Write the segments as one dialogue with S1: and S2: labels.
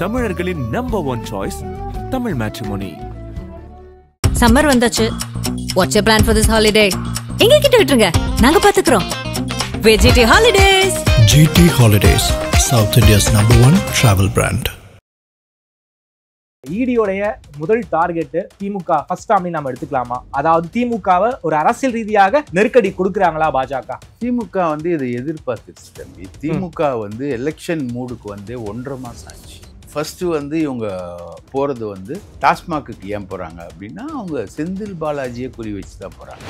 S1: தமிழர்களின் number one choice Tamil matrimony.
S2: Summer வந்தாச்சு. What's your plan for this holiday? எங்க கிட்ட விட்டுருங்க, நாங்க பாத்துக்கிறோம். VGT holidays.
S3: GT Holidays, South India's #1 travel brand.
S4: ஈடியோடைய முதல் டார்கெட் திமுக ஃபர்ஸ்ட் டேர்ம் நாம எடுத்துக்கலாமா? அதாவது திமுகவை ஒரு அரசியல் ரீதியாக நெருக்கடி கொடுக்குறாங்களா பாஜக?
S5: திமுக வந்து இதை எதிர்பார்த்துச்சு தம்பி. திமுக வந்து எலெக்ஷன் மூடுக்கு வந்து 1.5 மாசம் ஆச்சு. ஃபர்ஸ்ட் வந்து இவங்க போறது வந்து டாஸ்மாக்கு ஏன் போறாங்க அப்படின்னா அவங்க செந்தில் பாலாஜியை குறி வச்சு தான் போறாங்க.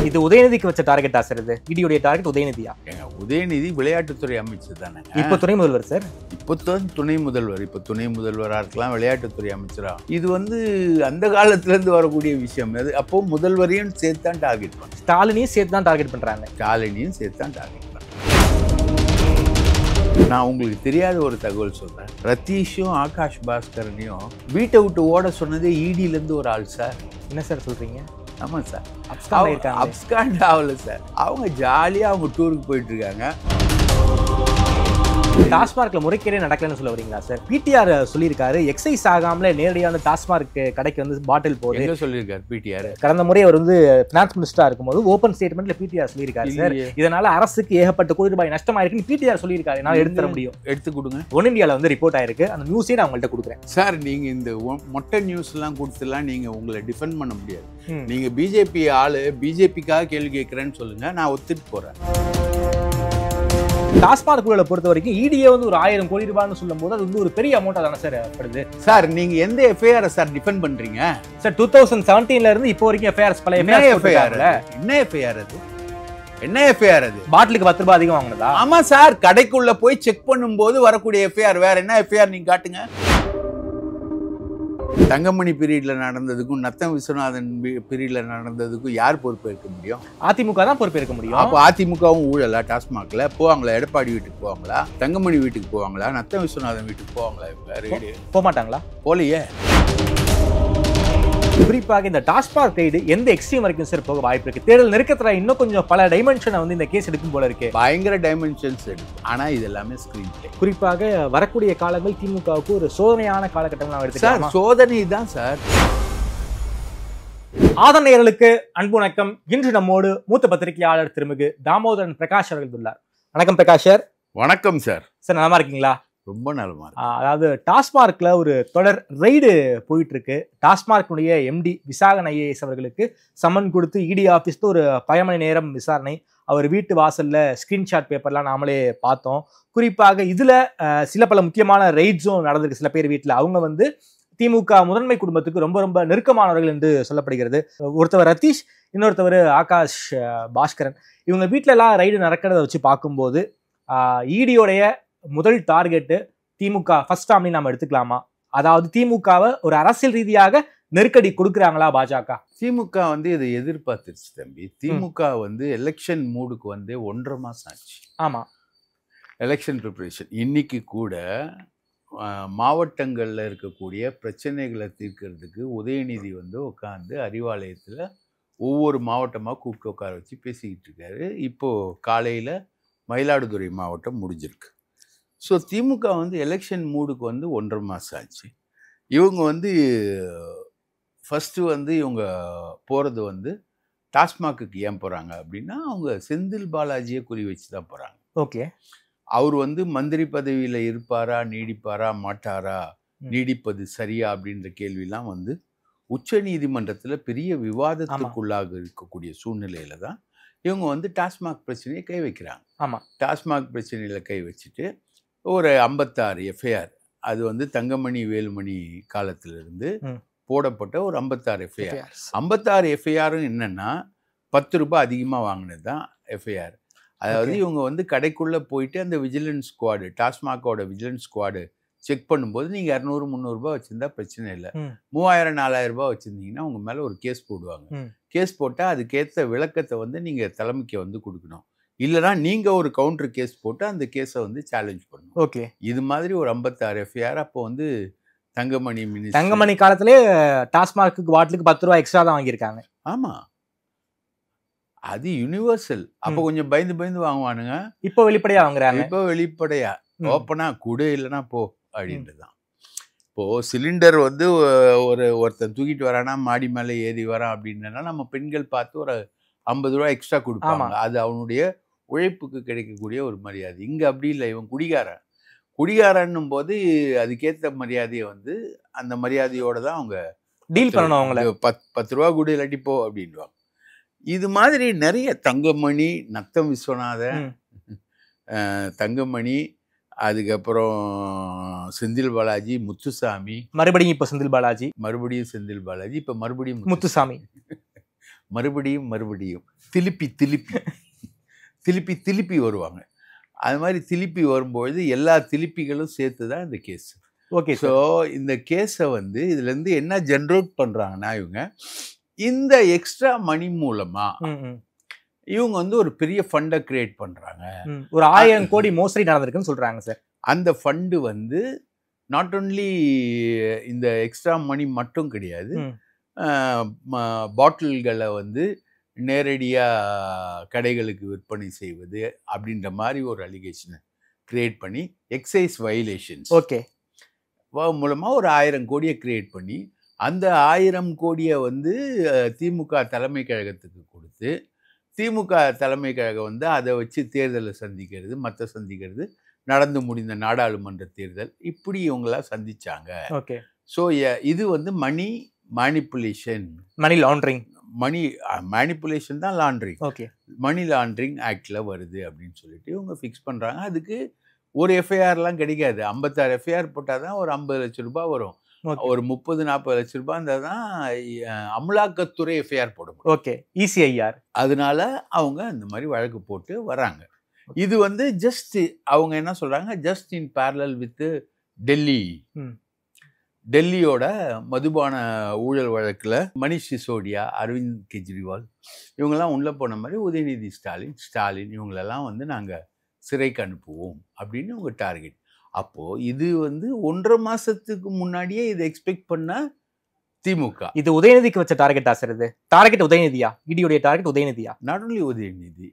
S4: இது உதயநிதிக்கு வச்ச டார்கெட்டா சார்? இது ஈடியோடைய டார்கெட் உதயநிதியா?
S5: உதயநிதி விளையாட்டுத்துறை அமைச்சர் தானே.
S4: இப்ப துணை முதல்வர் சார்.
S5: இப்போ துணை முதல்வர். இப்போ துணை முதல்வராக இருக்கலாம், விளையாட்டுத்துறை அமைச்சரா. இது வந்து அந்த காலத்துல இருந்து வரக்கூடிய விஷயம். அது அப்போ முதல்வரையும் சேர்த்து தான் டார்கெட் பண்ண,
S4: ஸ்டாலினையும் சேர்த்து தான் டார்கெட் பண்றாங்க.
S5: ஸ்டாலினையும் சேர்த்து தான் டார்கெட் பண்ண. நான் உங்களுக்கு தெரியாத ஒரு தகவல் சொல்றேன். ரத்தீஷும் ஆகாஷ் பாஸ்கரனையும் வீட்டை விட்டு ஓட சொன்னதே ஈடியில இருந்து ஒரு ஆள் சார்.
S4: என்ன சார் சொல்றீங்க?
S5: ஆமாம் சார்,
S4: அப்ஸ்காண்ட்
S5: ஆகல சார். அவங்க ஜாலியாக அவங்க டூருக்கு போயிட்டு இருக்காங்க.
S4: டாஸ்மார்க்ல முறைகேடே நடக்கலன்னு சொல்ல வரீங்களா சார்? பிடிஆர் சொல்லியிருக்காரு, எக்ஸைஸ் ஆகாமல நேரடியான டாஸ்மார்க் கடைக்கு வந்து பாட்டில் போகுது.
S5: என்ன சொல்லியிருக்காரு பிடிஆர்?
S4: கடந்த முறை அவர் வந்து பினான்ஸ் மினிஸ்டரா இருக்கும்போது ஓபன் ஸ்டேட்மெண்ட்ல பிடிஆர் சொல்லியிருக்காரு சார், இதனால அரசுக்கு ஏகப்பட்ட கோடி ரூபாய் நஷ்டமாயிருக்குன்னு பிடிஆர் சொல்லியிருக்காரு. என்னால எடுத்து தர முடியும்.
S5: எடுத்து கொடுங்க.
S4: ஒன் இந்தியால வந்து ரிப்போர்ட் ஆயிருக்கு, அந்த நியூஸே நான் உங்கள்கிட்ட கொடுக்குறேன்
S5: சார். நீங்க இந்த மொட்டை நியூஸ் எல்லாம் கொடுத்துலாம் நீங்க உங்களை டிஃபெண்ட் பண்ண முடியாது. நீங்க பிஜேபி ஆளு, பிஜேபிக்காக கேள்வி கேட்கிறேன்னு சொல்லுங்க, நான் ஒத்துட்டு போறேன்.
S4: டாஸ்மாக் ஊழலை பொறுத்த வரைக்கும் ஈடியே வந்து ஒரு 1000 கோடி ரூபாய்னு சொல்லும் போது அது வந்து ஒரு பெரிய அமௌண்டா தானே சார் படுது?
S5: சார் நீங்க எந்த எஃப்ஐஆர் சார் டிஃபெண்ட் பண்றீங்க
S4: சார்? 2017ல இருந்து இப்போ வரைக்கும் எஃப்ஐஆர்ஸ் பல
S5: எஃப்ஐஆர் அது? என்ன எஃப்ஐஆர் அது?
S4: பாட்டிலுக்கு 10 ரூபாய் அதிகம் வாங்கினதா?
S5: ஆமா சார், கடைக்குள்ள போய் செக் பண்ணும்போது வரக்கூடிய எஃப்ஐஆர் வேற. என்ன எஃப்ஐஆர் நீங்க காட்டுங்க. தங்கமணி பீரியட்ல நடந்ததுக்கும் நத்தம் விஸ்வநாதன் பீரியட்ல நடந்ததுக்கும் யார் பொறுப்பேற்க முடியும்?
S4: அதிமுக தான் பொறுப்பேற்க முடியும்.
S5: அப்போ அதிமுகவும் ஊழலா? டாஸ்மாக்ல போவாங்களா? எடப்பாடி வீட்டுக்கு போவாங்களா? தங்கமணி வீட்டுக்கு போவாங்களா? நத்தம் விஸ்வநாதன் வீட்டுக்கு போவாங்களா? இவங்க
S4: போக மாட்டாங்களா?
S5: போலையே.
S4: குறிப்பாக இந்த டாஸ்மாக் ரைடு எந்த எக்ஸ்ட்ரீம் வரைக்கும் சார் போக வாய்ப்பு இருக்கு? தேர்தல் நெருக்கத்துல இன்னும் கொஞ்சம் பல டைமென்ஷனை வந்து இந்த கேஸ் எடுக்கும் போல இருக்கு.
S5: பயங்கர டைமென்ஷன்ஸ் எடுக்கும். ஆனா இது எல்லாமே ஸ்கிரீன் பிளே.
S4: குறிப்பாக வரக்கூடிய காலங்கள் திமுகவுக்கு ஒரு சோதனையான காலகட்டம் எடுத்துக்கலாம்.
S5: சோதனை தான் சார்.
S4: ஆதரணையர்களுக்கு அன்பு வணக்கம். இன்று நம்மோடு மூத்த பத்திரிகையாளர் திருமிகு தாமோதரன் பிரகாஷ் அவர்கள் உள்ளார். வணக்கம் பிரகாஷ் சார்.
S5: வணக்கம் சார்.
S4: சார் நலமா இருக்கீங்களா?
S5: ரொம்ப நலமா.
S4: அதாவது டாஸ்மார்க்ல ஒரு தொடர் ரைடு போயிட்டு இருக்கு. டாஸ்மார்க்குடைய எம்டி விசாகன் ஐஏஎஸ் அவர்களுக்கு சம்மன் கொடுத்து இடி ஆபீஸ்ல ஒரு 10 மணி நேரம் விசாரணை. அவர் வீட்டு வாசல்ல ஸ்கிரீன்ஷாட் பேப்பர்லாம் நாமளே பார்த்தோம். குறிப்பாக இதுல சில பல முக்கியமான ரைட்ஸும் நடந்திருக்கு. சில பேர் வீட்டுல அவங்க வந்து திமுக முதன்மை குடும்பத்துக்கு ரொம்ப ரொம்ப நெருக்கமானவர்கள் என்று சொல்லப்படுகிறது. ஒருத்தவர் ரத்தீஷ், இன்னொருத்தவர் ஆகாஷ் பாஸ்கரன். இவங்க வீட்டுல எல்லாம் ரைடு நடக்கிறத வச்சு பார்க்கும்போது ஈடியோடைய முதல் டார்கெட் திமுக ஃபர்ஸ்ட் டேர்ம் நாம எடுத்துக்கலாமா? அதாவது திமுகவை ஒரு அரசியல் ரீதியாக நெருக்கடி கொடுக்குறாங்களா பாஜக?
S5: திமுக வந்து இதை எதிர்பார்த்துருச்சு தம்பி. திமுக வந்து எலெக்ஷன் மூடுக்கு வந்து 1.5 மாசம் ஆச்சு.
S4: ஆமா,
S5: எலெக்ஷன் ப்ரிப்பரேஷன். இன்னைக்கு கூட மாவட்டங்கள்ல இருக்கக்கூடிய பிரச்சனைகளை தீர்க்கிறதுக்கு உதயநிதி வந்து உட்காந்து அறிவாலயத்துல ஒவ்வொரு மாவட்டமா கூப்பிட்டு உட்கார வச்சு பேசிக்கிட்டு இருக்காரு. இப்போ காலையில மயிலாடுதுறை மாவட்டம் முடிஞ்சிருக்கு. ஸோ திமுக வந்து எலெக்ஷன் மூடுக்கு வந்து 1.5 மாசம் ஆச்சு. இவங்க வந்து ஃபஸ்ட்டு வந்து இவங்க போகிறது வந்து டாஸ்மாக்கு ஏன் போகிறாங்க அப்படின்னா அவங்க செந்தில் பாலாஜியை குறி வச்சு தான் போகிறாங்க.
S4: ஓகே.
S5: அவர் வந்து மந்திரி பதவியில் இருப்பாரா, நீடிப்பாரா, மாட்டாரா, நீடிப்பது சரியா அப்படின்ற கேள்விலாம் வந்து உச்ச நீதிமன்றத்தில் பெரிய விவாதத்துக்குள்ளாக இருக்கக்கூடிய சூழ்நிலையில தான் இவங்க வந்து டாஸ்மாக் பிரச்சனையை கை வைக்கிறாங்க.
S4: ஆமாம்,
S5: டாஸ்மாக் பிரச்சனையில் கை வச்சுட்டு ஒரு 56 எஃப்ஐஆர், அது வந்து தங்கமணி வேலுமணி காலத்திலிருந்து போடப்பட்ட ஒரு 56 எஃப்ஐஆர். 56 எஃப்ஐஆரும் என்னன்னா 10 ரூபாய் அதிகமாக வாங்கினது தான் எஃப்ஐஆர். அதாவது இவங்க வந்து கடைக்குள்ளே போயிட்டு அந்த விஜிலன்ஸ் ஸ்குவாடு, டாஸ்மாகோட விஜிலன்ஸ் ஸ்குவாடு செக் பண்ணும்போது நீங்கள் 200-300 ரூபாய் வச்சுருந்தா பிரச்சனை இல்லை, 3000-4000 ரூபாய் வச்சுருந்தீங்கன்னா உங்கள் மேலே ஒரு கேஸ் போடுவாங்க. கேஸ் போட்டால் அதுக்கேற்ற விளக்கத்தை வந்து நீங்கள் தலைமைக்கு வந்து கொடுக்கணும். இல்லைனா நீங்கள் ஒரு கவுண்டர் கேஸ் போட்டு அந்த கேஸை வந்து சேலஞ்ச் பண்ணணும்.
S4: ஓகே.
S5: இது மாதிரி ஒரு 56 எஃப்ஐஆர் அப்போ வந்து
S4: தங்கமணி காலத்திலே டாஸ்மார்க்கு பாட்டிலுக்கு 10 ரூபாய் எக்ஸ்ட்ரா தான் வாங்கியிருக்காங்க.
S5: ஆமாம், அது யூனிவர்சல். அப்போ கொஞ்சம் பயந்து பயந்து வாங்குவானுங்க.
S4: இப்போ வெளிப்படையா வாங்குறாங்க.
S5: இப்போ வெளிப்படையா ஓப்பனா கொடு, இல்லைன்னா போ அப்படின்றதுதான். இப்போ சிலிண்டர் வந்து ஒருத்தன் தூக்கிட்டு வரானா, மாடி மேலே ஏறி வரான் அப்படின்னா நம்ம பெண்கள் பார்த்து ஒரு 50 ரூபா எக்ஸ்ட்ரா கொடுப்பாங்க. அது அவனுடைய உழைப்புக்கு கிடைக்கக்கூடிய ஒரு மரியாதை. இங்க அப்படி இல்லை, இவன் குடிகாரன்னும் போது அதுக்கேற்ற மரியாதையை வந்து அந்த மரியாதையோட தான் அவங்க
S4: டீல் பண்ணணும். அவங்கள
S5: 10 ரூபா கொடு இல்லாட்டி போ அப்படின்வாங்க. இது மாதிரி நிறைய தங்கமணி, நத்தம் விஸ்வநாதன், தங்கமணி, அதுக்கப்புறம் செந்தில் பாலாஜி, முத்துசாமி,
S4: மறுபடியும் இப்ப செந்தில் பாலாஜி,
S5: மறுபடியும் செந்தில் பாலாஜி, இப்ப மறுபடியும்
S4: முத்துசாமி,
S5: மறுபடியும் திருப்பி வருவாங்க. அது மாதிரி திருப்பி வரும்பொழுது எல்லா திருப்பிகளும் சேர்த்து தான் இந்த கேஸ்.
S4: ஓகே.
S5: ஸோ இந்த கேஸை வந்து இதுலேருந்து என்ன ஜென்ரேட் பண்ணுறாங்கன்னா, இவங்க இந்த எக்ஸ்ட்ரா மணி மூலமா இவங்க வந்து ஒரு பெரிய ஃபண்டை கிரியேட் பண்ணுறாங்க.
S4: ஒரு 1000 கோடி மோசடி நடந்திருக்குன்னு சொல்கிறாங்க சார்.
S5: அந்த ஃபண்டு வந்து நாட் ஒன்லி இந்த எக்ஸ்ட்ரா மணி மட்டும் கிடையாது, பாட்டில்களை வந்து நேரடியாக கடைகளுக்கு விற்பனை செய்வது அப்படின்ற மாதிரி ஒரு அலிகேஷனை கிரியேட் பண்ணி எக்ஸைஸ் வயலேஷன்ஸ் மூலமாக ஒரு 1000 கோடியை கிரியேட் பண்ணி அந்த 1000 கோடியை வந்து திமுக தலைமை கழகத்துக்கு கொடுத்து திமுக தலைமை கழகம் வந்து அதை வச்சு தேர்தலை சந்திக்கிறது நடந்து முடிந்த நாடாளுமன்ற தேர்தல் இப்படி இவங்களாம் சந்திச்சாங்க.
S4: ஓகே.
S5: ஸோ இது வந்து மணி மேனிப்புலேஷன்,
S4: மணி லாண்ட்ரிங்,
S5: மணி மேனிப்புலேஷன் தான் லாண்ட்ரிங்.
S4: ஓகே.
S5: மணி லாண்ட்ரிங் ஆக்டில் வருது அப்படின்னு சொல்லிட்டு இவங்க ஃபிக்ஸ் பண்ணுறாங்க. அதுக்கு ஒரு எஃப்ஐஆர்லாம் கிடைக்காது. 56 எஃப்ஐஆர் போட்டால் தான் ஒரு 50 லட்சம் ரூபாய் வரும். ஒரு 30-40 லட்சம் ரூபாய் இருந்தால் தான் அமலாக்கத்துறை எஃப்ஐஆர் போட முடியும்.
S4: ஓகே. இசிஐஆர். அதனால
S5: அவங்க அந்த மாதிரி வழக்கு போட்டு வராங்க. இது வந்து ஜஸ்ட் அவங்க என்ன சொல்றாங்க, ஜஸ்ட் இன் பேரலல் வித் டெல்லியோட மதுபான ஊழல் வழக்கில் மணிஷ் சிசோடியா, அரவிந்த் கெஜ்ரிவால் இவங்கெல்லாம் உள்ள போன மாதிரி உதயநிதி ஸ்டாலின் இவங்களெல்லாம் வந்து நாங்கள் சிறைக்கு அனுப்புவோம் அப்படின்னு உங்க டார்கெட். அப்போ இது வந்து 1.5 மாசத்துக்கு முன்னாடியே இதை எக்ஸ்பெக்ட் பண்ண திமுக.
S4: இது உதயநிதிக்கு வச்ச டார்கெட்டா சார்? இது டார்கெட் உதயநிதியா? இடியோடைய டார்கெட் உதயநிதியா?
S5: Not only Udhayanidhi.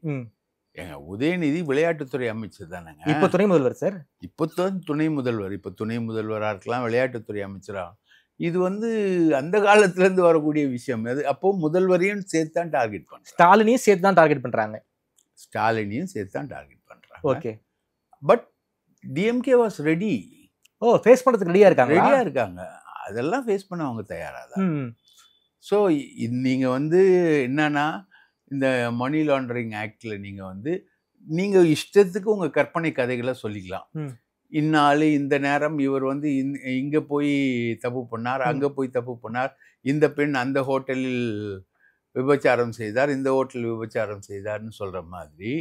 S5: உதயநிதி விளையாட்டுத்துறை அமைச்சர் தானேங்க.
S4: இப்போ துணை முதல்வர் சார்.
S5: இப்போ துணை முதல்வராக இருக்கலாம், விளையாட்டுத்துறை அமைச்சரா. இது வந்து அந்த காலத்துல இருந்து வரக்கூடிய விஷயம். அது அப்போ முதல்வரையும் சேர்த்து தான் டார்கெட் பண்றாங்க,
S4: ஸ்டாலினையும் சேர்த்து தான் டார்கெட் பண்றாங்க. Okay.
S5: But DMK was ready.
S4: Face பண்றதுக்கு ரெடியா இருக்காங்க.
S5: அதெல்லாம் ஃபேஸ் பண்ண அவங்க தயாரா தான். ஸோ நீங்க வந்து என்னன்னா, இந்த மணி லாண்டரிங் ஆக்டில் நீங்கள் இஷ்டத்துக்கு உங்கள் கற்பனை கதைகளை சொல்லிக்கலாம். இந்நாள் இந்த நேரம் இவர் வந்து இங்கே போய் தப்பு பண்ணார், அங்கே போய் தப்பு பண்ணார், இந்த பெண் அந்த ஹோட்டலில் விபச்சாரம் செய்தார், இந்த ஹோட்டலில் விபச்சாரம் செய்தார்னு சொல்கிற மாதிரி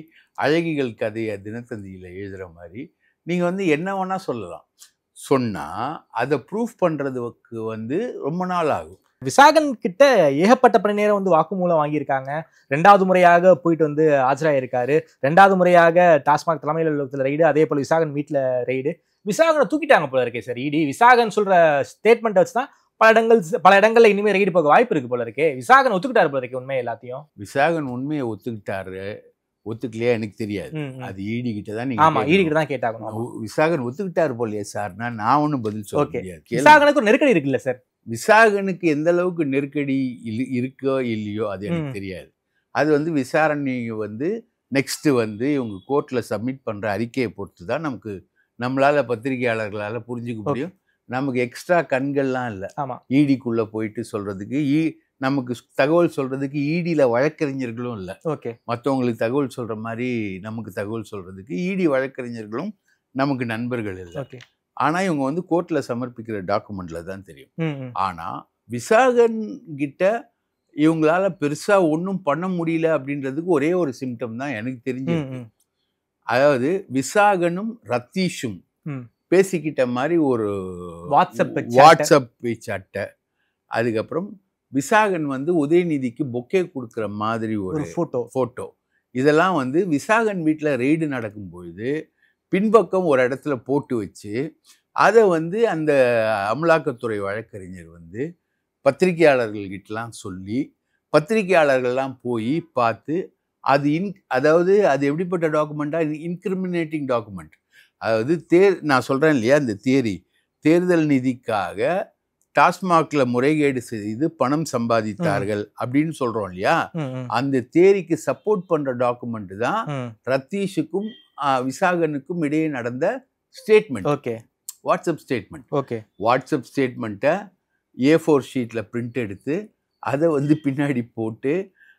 S5: அழகிகள் கதையை தினத்தந்தியில் எழுதுகிற மாதிரி நீங்கள் வந்து என்ன வேணால் சொல்லலாம். சொன்னால் அதை ப்ரூஃப் பண்ணுறதுக்கு வந்து ரொம்ப நாள் ஆகும்.
S4: விசாகன் கிட்ட ஏகப்பட்ட பணி நேரம் வந்து வாக்குமூலம் வாங்கியிருக்காங்க. 2வது முறையாக போயிட்டு வந்து ஆஜராயிருக்காரு. 2வது முறையாக டாஸ்மாக் தலைமையில் அலுவலகத்தில் ரைடு, அதே போல விசாகன் வீட்டில் ரைடு. விசாகனை தூக்கிட்டாங்க போல இருக்கே சார் இடி. விசாகன் சொல்ற ஸ்டேட்மெண்ட் வச்சுதான் பல இடங்கள்ல இனிமே ரைடு போக வாய்ப்பு இருக்கு போல இருக்கே. விசாகன் ஒத்துக்கிட்டாரு போல இருக்கே உண்மை எல்லாத்தையும்.
S5: விசாகன் உண்மையை ஒத்துக்கலையா எனக்கு தெரியாது. அது ஈடி கிட்ட தான்
S4: ஈடி கிட்ட தான் கேட்டாங்க.
S5: விசாகன் ஒத்துக்கிட்டாரு போலையே சார்னா நான் ஒன்றும் பதில் சொல்ல முடியாது.
S4: விசாகனுக்கு ஒரு நெருக்கடி இருக்குல்ல சார்?
S5: விசாகனுக்கு எந்த அளவுக்கு நெருக்கடி இருக்கோ இல்லையோ அது எனக்கு தெரியாது. அது வந்து விசாரணை வந்து நெக்ஸ்ட் வந்து இவங்க கோர்ட்ல சப்மிட் பண்ற அறிக்கையை பொறுத்து தான் நம்மளால பத்திரிகையாளர்களால புரிஞ்சுக்க முடியும். நமக்கு எக்ஸ்ட்ரா கண்கள்லாம் இல்லை ஈடிக்குள்ள போயிட்டு சொல்றதுக்கு. நமக்கு தகவல் சொல்றதுக்கு ஈடியில வழக்கறிஞர்களும் இல்லை. மற்றவங்களுக்கு தகவல் சொல்ற மாதிரி நமக்கு தகவல் சொல்றதுக்கு ஈடி வழக்கறிஞர்களும் நமக்கு நண்பர்கள் இல்லை. ஆனா இவங்க வந்து கோர்ட்ல சமர்ப்பிக்கிற டாக்குமெண்ட்ல தான் தெரியும். ஆனா விசாகன் கிட்ட இவங்களால பெருசா ஒன்றும் பண்ண முடியல அப்படின்றதுக்கு ஒரே ஒரு சிம்டம் தான் எனக்கு தெரிஞ்சு. அதாவது விசாகனும் ரத்தீஷும் பேசிக்கிட்ட மாதிரி ஒரு வாட்ஸ்அப் பேச்சாட்டை, அதுக்கப்புறம் விசாகன் வந்து உதயநிதிக்கு பொக்கே கொடுக்குற மாதிரி ஒரு போட்டோ, இதெல்லாம் வந்து விசாகன் வீட்டில் ரெய்டு நடக்கும் பொழுது பின்பக்கம் ஒரு இடத்துல போட்டு வச்சு அதை வந்து அந்த அமலாக்கத்துறை வழக்கறிஞர் வந்து பத்திரிகையாளர்கள்கிட்டலாம் சொல்லி பத்திரிகையாளர்கள்லாம் போய் பார்த்து அதாவது அது எப்படிப்பட்ட டாக்குமெண்ட்டாக, இன்கிரிமினேட்டிங் டாக்குமெண்ட். அதாவது நான் சொல்றேன் இல்லையா, இந்த தேர்தல் நிதிக்காக டாஸ்மாக்ல முறைகேடு செய்து பணம் சம்பாதித்தார்கள் அப்படின்னு சொல்றோம் இல்லையா, அந்த தேரிக்கு சப்போர்ட் பண்ற டாக்குமெண்ட் தான் ரத்தீஷுக்கும் விசாகனுக்கும் இடையே நடந்த statement.
S4: Okay,
S5: WhatsApp statement.
S4: Okay,
S5: WhatsApp ஸ்டேட்மெண்ட்டை A4 ஷீட்ல பிரிண்ட் எடுத்து அதை வந்து பின்னாடி போட்டு,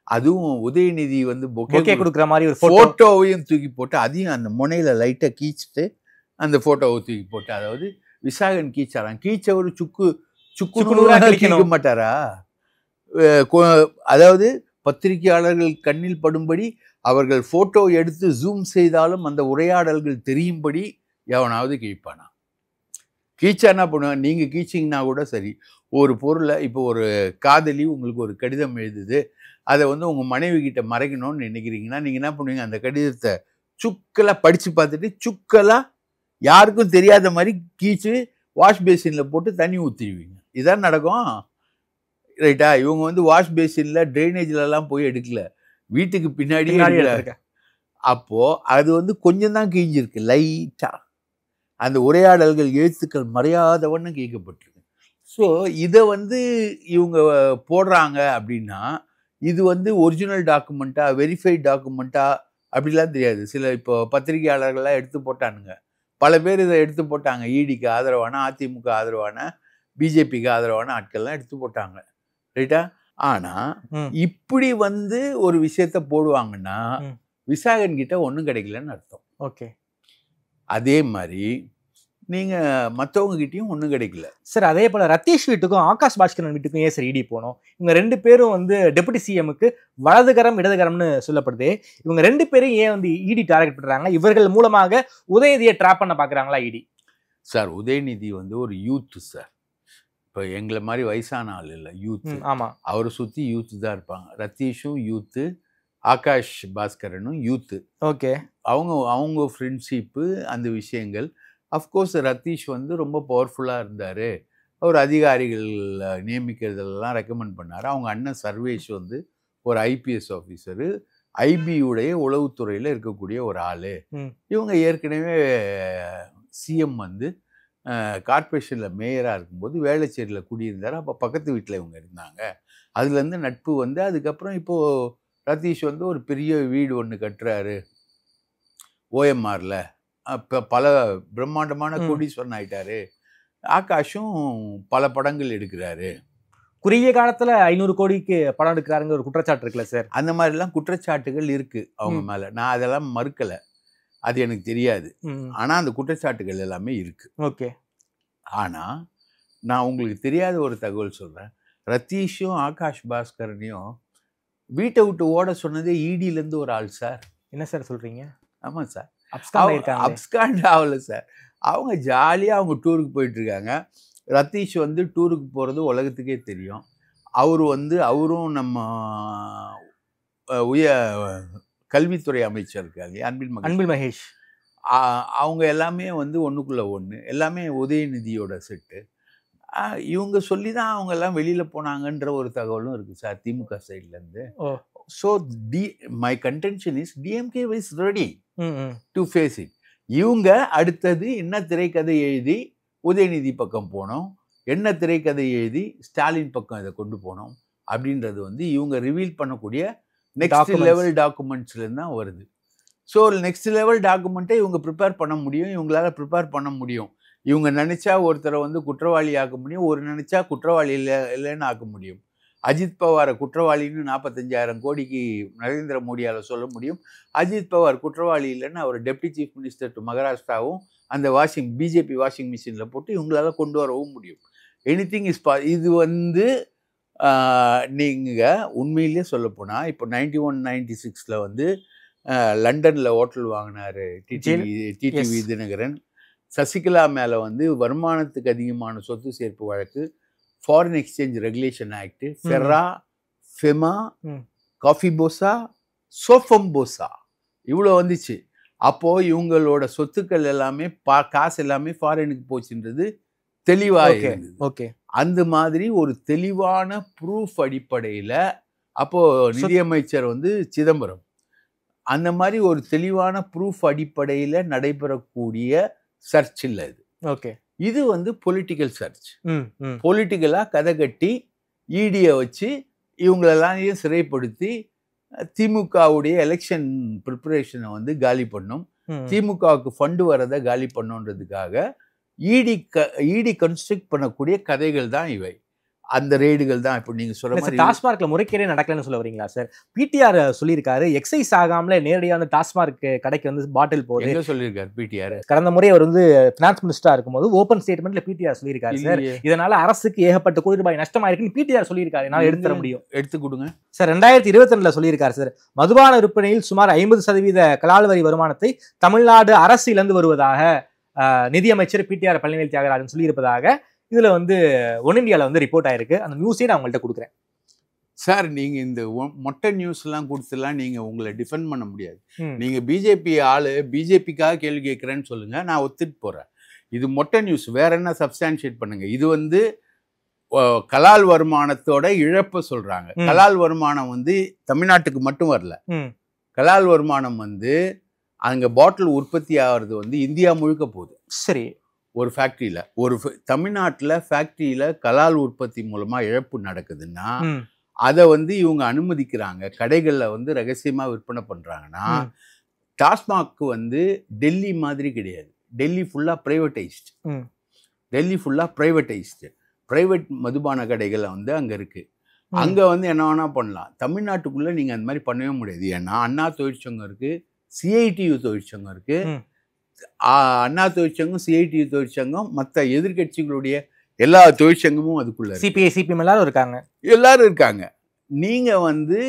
S5: அதுவும் உதயநிதி வந்து
S4: பொக்கே கொடுக்குற மாதிரி ஒரு
S5: போட்டோவையும் தூக்கி போட்டு, அதையும் அந்த முனையில லைட்டா கீச்சிட்டு அந்த போட்டோவை தூக்கி போட்டு, அதாவது விசாகன் கீச்சாராம். கீச்சவர் சுக்கு மாட்டாரா? அதாவது பத்திரிகையாளர்கள் கண்ணில் படும்படி அவர்கள் போட்டோ எடுத்து ஜூம் செய்தாலும் அந்த உரையாடல்கள் தெரியும்படி எவனாவது கீழ்ப்பானா? கீச்சானா பண்ணுவாங்க. நீங்க கீச்சிங்கன்னா கூட சரி, ஒரு பொருளை இப்போ ஒரு காதலி உங்களுக்கு ஒரு கடிதம் எழுதுது, அதை வந்து உங்க மனைவி கிட்ட மறைக்கணும்னு நினைக்கிறீங்கன்னா நீங்க என்ன பண்ணுவீங்க, அந்த கடிதத்தை சுக்கலா படிச்சு பார்த்துட்டு சுக்கலா யாருக்கும் தெரியாத மாதிரி கீச்சு வாஷ் பேசின்ல போட்டு தண்ணி ஊற்றிடுவீங்க. இதான் நடக்கும், ரைட்டா? இவங்க வந்து வாஷ் பேசின்ல ட்ரைனேஜ்ல எல்லாம் போய் எடுக்கல, வீட்டுக்கு பின்னாடியே. அப்போ அது வந்து கொஞ்சம் தான் கீஞ்சிருக்கு, லைட்டா அந்த உரையாடல்கள் எழுத்துக்கள் மறையாதவன்னு கேட்கப்பட்டிருக்கு. ஸோ இதை வந்து இவங்க போடுறாங்க அப்படின்னா இது வந்து ஒரிஜினல் டாக்குமெண்ட்டா, வெரிஃபைட் டாக்குமெண்ட்டா அப்படிலாம் தெரியாது. சில இப்போ பத்திரிகையாளர்கள்லாம் எடுத்து போட்டானுங்க, பல பேர் இதை எடுத்து போட்டாங்க. ஈடிக்கு ஆதரவான, அதிமுக ஆதரவான, பிஜேபிக்கு ஆதரவான ஆட்கள்லாம் எடுத்து போட்டாங்க, ரைட்டா? ஆனா இப்படி வந்து ஒரு விஷயத்த போடுவாங்கன்னா விசாகன் கிட்ட ஒன்றும் கிடைக்கலன்னு அர்த்தம்.
S4: ஓகே,
S5: அதே மாதிரி நீங்க மற்றவங்க கிட்டயும் ஒன்றும் கிடைக்கல
S4: சார். அதே போல ரத்தீஷ் வீட்டுக்கும் ஆகாஷ் பாஸ்கரன் வீட்டுக்கும் ஏன் சார் இடி போனோம்? இவங்க 2 பேரும் வந்து டெபுட்டி சிஎம்க்கு வலதுகரம் இடதுகரம்னு சொல்லப்படுது. இவங்க 2 பேரும் ஏன் வந்து இடி டார்கெட் பண்றாங்க? இவர்கள் மூலமாக உதயநிதியை ட்ராப் பண்ண பாக்குறாங்களா இடி?
S5: சார், உதயநிதி வந்து ஒரு யூத் சார். இப்போ எங்களை மாதிரி வயசான ஆள் இல்லை, யூத்.
S4: ஆமா, அவரை
S5: சுற்றி யூத்து தான் இருப்பாங்க. ரத்தீஷும் யூத்து, ஆகாஷ் பாஸ்கரனும் யூத்து.
S4: ஓகே,
S5: அவங்க ஃப்ரெண்ட்ஷிப்பு, அந்த விஷயங்கள். அஃப்கோர்ஸ் ரத்தீஷ் வந்து ரொம்ப பவர்ஃபுல்லாக இருந்தார். அவர் அதிகாரிகள் நியமிக்கிறதெல்லாம் ரெக்கமெண்ட் பண்ணார். அவங்க அண்ணன் சர்வேஷ் வந்து ஒரு ஐபிஎஸ் ஆஃபீஸரு, ஐபியுடைய உளவுத்துறையில் இருக்கக்கூடிய ஒரு ஆள். இவங்க ஏற்கனவே சிஎம் வந்து கார்பரேஷனில் மேயராக இருக்கும்போது வேளச்சேரியில் குடியிருந்தார். அப்போ பக்கத்து வீட்டில் இவங்க இருந்தாங்க. அதுலேருந்து நட்பு வந்து அதுக்கப்புறம் இப்போது ரத்தீஷ் வந்து ஒரு பெரிய வீடு ஒன்று கட்டுறாரு ஓஎம்ஆரில். இப்போ பல பிரம்மாண்டமான கோடீஸ்வரன் ஆயிட்டாரு. ஆகாஷும் பல படங்கள் எடுக்கிறாரு.
S4: குறுகிய காலத்துல 500 கோடிக்கு படம் எடுக்கிறாருங்க ஒரு குற்றச்சாட்டு இருக்குல்ல சார்?
S5: அந்த மாதிரிலாம் குற்றச்சாட்டுகள் இருக்கு அவங்க மேல. நான் அதெல்லாம் மறுக்கல, அது எனக்கு தெரியாது. ஆனா அந்த குற்றச்சாட்டுகள் எல்லாமே இருக்கு.
S4: ஓகே.
S5: ஆனா நான் உங்களுக்கு தெரியாத ஒரு தகவல் சொல்றேன். ரத்தீஷும் ஆகாஷ் பாஸ்கரனையும் வீட்டை விட்டு ஓட சொன்னதே இடியிலேருந்து ஒரு ஆள் சார்.
S4: என்ன சார் சொல்றீங்க?
S5: ஆமாம் சார்,
S4: அப்ஸ்காண்ட்
S5: ஆகல சார். அவங்க ஜாலியாக அவங்க டூருக்கு போயிட்டு இருக்காங்க. ரத்தீஷ் வந்து டூருக்கு போகிறது உலகத்துக்கே தெரியும். அவரும் நம்ம கல்வித்துறை அமைச்சர் இருக்காங்க
S4: அன்பில் மகேஷ்,
S5: அவங்க எல்லாமே வந்து ஒன்றுக்குள்ளே ஒன்று, எல்லாமே உதயநிதியோட செட்டு. இவங்க சொல்லி தான் அவங்க எல்லாம் வெளியில் போனாங்கன்ற ஒரு தகவலும் இருக்குது சார் திமுக சைட்லேருந்து. So my contention is DMK is ready to face it. இவங்க அடுத்தது என்ன திரைக்கதை எழுதி உதயநிதி பக்கம் போனோம், என்ன திரைக்கதை எழுதி ஸ்டாலின் பக்கம் இதை கொண்டு போனோம் அப்படின்றது வந்து இவங்க ரிவீல் பண்ணக்கூடிய நெக்ஸ்ட் லெவல் டாக்குமெண்ட்ஸ்லேருந்து தான் வருது. ஸோ நெக்ஸ்ட் லெவல் டாக்குமெண்ட்டை இவங்க ப்ரிப்பேர் பண்ண முடியும், இவங்களால ப்ரிப்பேர் பண்ண முடியும். இவங்க நினச்சா ஒருத்தரை வந்து குற்றவாளி ஆக்க முடியும், ஒரு நினச்சா குற்றவாளி இல்லைன்னு ஆக்க முடியும். அஜித் பவாரை குற்றவாளின்னு 45,000 கோடிக்கு நரேந்திர மோடியால் சொல்ல முடியும். அஜித் பவார் குற்றவாளி இல்லைன்னு அவர் டெப்டி சீஃப் மினிஸ்டர் டு மகாராஷ்டிராவும் அந்த பிஜேபி வாஷிங் மிஷினில் போட்டு இவங்களால கொண்டு வரவும் முடியும். எனிதிங் இஸ் இது வந்து நீங்கள் உண்மையிலே சொல்லப்போனால் இப்போ 91-96 வந்து லண்டனில் ஹோட்டல் வாங்கினார் டிடிவி தினகரன். சசிகலா மேலே வந்து வருமானத்துக்கு அதிகமான சொத்து சேர்ப்பு வழக்கு, foreign exchange regulation act, ஃபெரா, FEMA, coffee போசா, சோஃபம் போசா இவ்வளோ வந்துச்சு. அப்போது இவங்களோட சொத்துக்கள் எல்லாமே காசு எல்லாமே ஃபாரினுக்கு போச்சுன்றது தெளிவாக இருந்தது.
S4: ஓகே,
S5: அந்த மாதிரி ஒரு தெளிவான ப்ரூஃப் அடிப்படையில் அப்போது நிதியமைச்சர் வந்து சிதம்பரம் அந்த மாதிரி ஒரு தெளிவான ப்ரூஃப் அடிப்படையில் நடைபெறக்கூடிய சர்ச் இல்லை இது.
S4: ஓகே, இது
S5: வந்து பொலிட்டிக்கல் சர்ச். பொலிட்டிக்கலாக கதை கட்டி இடியை வச்சு இவங்களெல்லாம் சிறைப்படுத்தி திமுகவுடைய எலெக்ஷன் ப்ரிப்பரேஷனை வந்து காலி பண்ணும், திமுகவுக்கு ஃபண்டு வரதை காலி பண்ணுன்றதுக்காக இடி கன்ஸ்ட்ரக்ட் பண்ணக்கூடிய கதைகள் தான் இவை. அந்த ரெய்டுகள் தான் இப்போ நீங்க சொல்ற மாதிரி.
S4: டாஸ்மார்க்ல முறைகேடே நடக்கலன்னு சொல்ல வரீங்களா சார்? பிடிஆர் சொல்லியிருக்காரு எக்ஸைஸ் ஆகாமல நேரடியாக வந்து டாஸ்மார்க் கடைக்கு வந்து பாட்டில் போகுது.
S5: எங்க சொல்லியிருக்காரு பிடிஆர்?
S4: கடந்த முறை அவர் வந்து பினான்ஸ் மினிஸ்டரா இருக்கும்போது ஓப்பன் ஸ்டேட்மெண்ட்ல பிடிஆர் சொல்லியிருக்காரு சார், இதனால அரசுக்கு ஏகப்பட்ட கோடி ரூபாய் நஷ்டமாயிருக்குன்னு பிடிஆர் சொல்லியிருக்காரு. என்னால எடுத்து தர முடியும்,
S5: எடுத்து கொடுங்க
S4: சார். 2022 சொல்லியிருக்காரு சார், மதுபான விற்பனையில் சுமார் 50% கலால் வரி வருமானத்தை தமிழ்நாடு அரசு இழந்து வருவதாக நிதியமைச்சர் பிடிஆர் பழனிவேல் தியாகராஜன் சொல்லியிருப்பதாக இதுல வந்து ஒன் இந்தியால வந்து ரிப்போர்ட் ஆயிருக்கு. அந்த நியூஸே நான் உங்கள்கிட்ட கொடுக்குறேன்
S5: சார். நீங்க இந்த மொட்டை நியூஸ் எல்லாம் கொடுத்துலாம் நீங்க உங்களை டிஃபெண்ட் பண்ண முடியாது. நீங்க பிஜேபி ஆளு, பிஜேபிக்காக கேள்வி கேட்கிறேன்னு சொல்லுங்க, நான் ஒத்துட்டு போறேன். இது மொட்டை நியூஸ், வேற என்ன சப்ஸ்டான்ஷியேட் பண்ணுங்க. இது வந்து கலால் வருமானத்தோட இழப்ப சொல்றாங்க. கலால் வருமானம் வந்து தமிழ்நாட்டுக்கு மட்டும் வரல. கலால் வருமானம் வந்து அங்க பாட்டில் உற்பத்தி ஆகிறது வந்து இந்தியா முழுக்க போகுது.
S4: சரி,
S5: ஒரு ஃபேக்ட்ரியில், ஒரு தமிழ்நாட்டில் ஃபேக்ட்ரியில் கலால் உற்பத்தி மூலமாக இழப்பு நடக்குதுன்னா அதை வந்து இவங்க அனுமதிக்கிறாங்க, கடைகளில் வந்து ரகசியமாக விற்பனை பண்ணுறாங்கன்னா, டாஸ்மாக் வந்து டெல்லி மாதிரி கிடையாது. டெல்லி ஃபுல்லாக ப்ரைவேட்டைஸ்டு. டெல்லி ஃபுல்லாக ப்ரைவேட்டைஸ்டு. ப்ரைவேட் மதுபான கடைகள் வந்து அங்கே இருக்குது. அங்கே வந்து என்ன வேணால் பண்ணலாம். தமிழ்நாட்டுக்குள்ளே நீங்கள் அந்த மாதிரி பண்ணவே முடியாது. ஏன்னா அண்ணா தொழிற்சங்கம் இருக்குது, சிஐடியு தொழிற்சங்கம் இருக்குது. அண்ணா தொழிற்சங்கம், சிஐடி தொழிற்சங்கம், மற்ற எதிர்கட்சிகளுடைய எல்லா தொழிற்சங்கமும் அதுக்குள்ள,
S4: சிபிஐ சிபிஎம் எல்லாரும் இருக்காங்க. நீங்க வந்து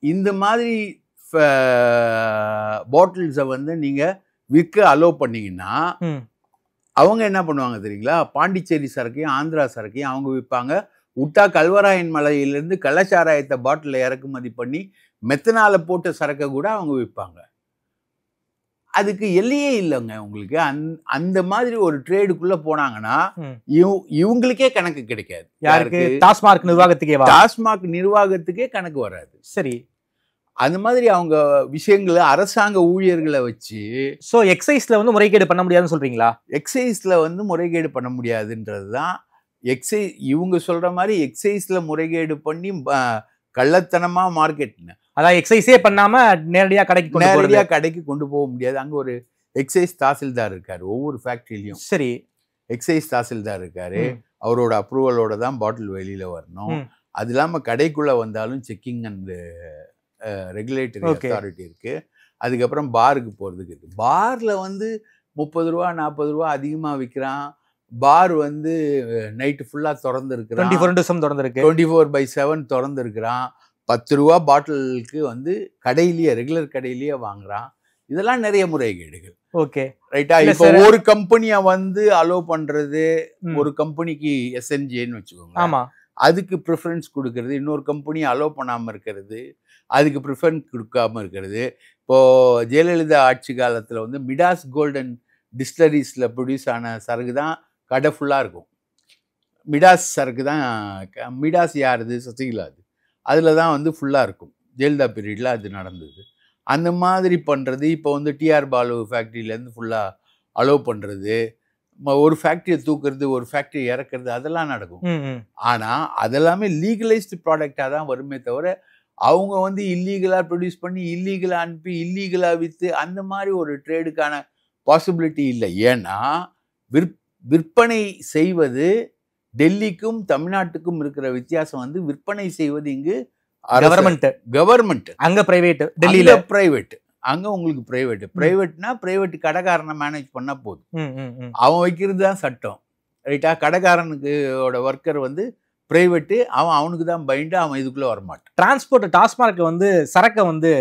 S4: இந்த மாதிரி பாட்டில்ஸை வந்து நீங்க விற்க அலோவ் பண்ணீங்கன்னா அவங்க என்ன பண்ணுவாங்க தெரியுங்களா? பாண்டிச்சேரி சரக்கையும் ஆந்திரா சரக்கையும் அவங்க விற்பாங்க. விட்டா கல்வராயன் மலையிலேருந்து கள்ளச்சாராயத்தை பாட்டிலில் இறக்குமதி பண்ணி மெத்தனால போட்ட சரக்கை கூட அவங்க விற்பாங்க. அதுக்கு எல்லையே இல்லைங்க உங்களுக்கு. அந்த மாதிரி ஒரு ட்ரேடுக்குள்ள போனாங்கன்னா இவங்களுக்கே கணக்கு கிடைக்காது. யாருக்கு? டாஸ்மார்க் நிர்வாகத்துக்கே.
S5: டாஸ்மாக் நிர்வாகத்துக்கே கணக்கு வராது.
S4: சரி,
S5: அந்த மாதிரி அவங்க விஷயங்களை அரசாங்க ஊழியர்களை வச்சு.
S4: ஸோ எக்ஸைஸ்ல வந்து முறைகேடு பண்ண முடியாதுன்னு சொல்றீங்களா?
S5: எக்ஸைஸ்ல வந்து முறைகேடு பண்ண முடியாதுன்றது தான். இவங்க சொல்ற மாதிரி எக்ஸைஸ்ல முறைகேடு பண்ணி கள்ளத்தனமா மார்க்கெட்னு,
S4: அதான் எக்ஸைஸே பண்ணாம நேரடியாக
S5: கடைக்கு கொண்டு போக முடியாது. அங்க ஒரு எக்ஸைஸ் தாசில்தார் இருக்காரு ஒவ்வொரு ஃபேக்டரியிலையும்.
S4: சரி,
S5: எக்ஸைஸ் தாசில்தார் இருக்காரு. அவரோட அப்ரூவலோட தான் பாட்டில் வெளியில வரணும். அது இல்லாம கடைக்குள்ள வந்தாலும் செக்கிங் அண்ட் ரெகுலேட்டரி அத்தாரிட்டி இருக்கு. அதுக்கப்புறம் பாருக்கு போறதுக்கு இருக்கு. பார்ல வந்து 30 ரூபா 40 ரூபா அதிகமா விற்கிறான். பார் வந்து நைட்டு ஃபுல்லா திறந்து இருக்கிறான்.
S4: 24/7
S5: திறந்து இருக்கிறான். 10 ரூபா பாட்டிலுக்கு வந்து கடையிலேயே, ரெகுலர் கடையிலேயே வாங்குறான். இதெல்லாம் நிறைய முறைகேடுகள்.
S4: ஓகே,
S5: ரைட்டா? இப்போ ஒரு கம்பெனியை வந்து அலோவ் பண்றது, ஒரு கம்பெனிக்கு எஸ்என்ஜேன்னு வச்சுக்கோங்க,
S4: ஆமா,
S5: அதுக்கு ப்ரிஃபரன்ஸ் கொடுக்கறது, இன்னொரு கம்பெனியை அலோவ் பண்ணாம இருக்கிறது, அதுக்கு ப்ரிஃபரன்ஸ் கொடுக்காம இருக்கிறது. இப்போ ஜெயலலிதா ஆட்சி காலத்துல வந்து மிடாஸ் கோல்டன் டிஸ்டிலரிஸ்ல ப்ரொடியூஸ் ஆன சரக்கு தான் கடை ஃபுல்லாக இருக்கும். மிடாஸ் சரக்கு தான். மிடாஸ் யாருது? சசிகலா. அதில் தான் வந்து ஃபுல்லாக இருக்கும். ஜெயலலிதா பீரியடில் அது நடந்தது. அந்த மாதிரி பண்ணுறது. இப்போ வந்து டிஆர் பாலு ஃபேக்ட்ரியிலேருந்து ஃபுல்லாக அலோவ் பண்ணுறது, ஒரு ஃபேக்ட்ரியை தூக்குறது, ஒரு ஃபேக்ட்ரி இறக்குறது, அதெல்லாம் நடக்கும். ஆனால் அதெல்லாமே லீகலைஸ்டு ப்ராடக்டாக தான் வருமே தவிர அவங்க வந்து இல்லீகலாக ப்ரொடியூஸ் பண்ணி இல்லீகலாக அனுப்பி இல்லீகலாக விற்று அந்த மாதிரி ஒரு ட்ரேடுக்கான பாசிபிலிட்டி இல்லை. ஏன்னா விற்பனை செய்வது டெல்லிக்கும் தமிழ்நாட்டுக்கும் இருக்கிற வித்தியாசம் வந்து விற்பனை செய்வது இங்கு கவர்மெண்ட்,
S4: அங்க பிரைவேட். டெல்லியில
S5: பிரைவேட், அங்க உங்களுக்கு பிரைவேட். பிரைவேட்னா பிரைவேட் கடைக்காரனை மேனேஜ் பண்ணா போதும். அவன் வைக்கிறது தான் சட்டம். ரைட்டா? கடைக்காரனுக்கு ஒர்க்கர் வந்து பிரைவேட்டு, அவனுக்கு தான் பைண்டு, அவன் இதுக்குள்ள வரமாட்டான்.
S4: டிரான்ஸ்போர்ட் டாஸ்மார்க் வந்து சரக்கை வந்து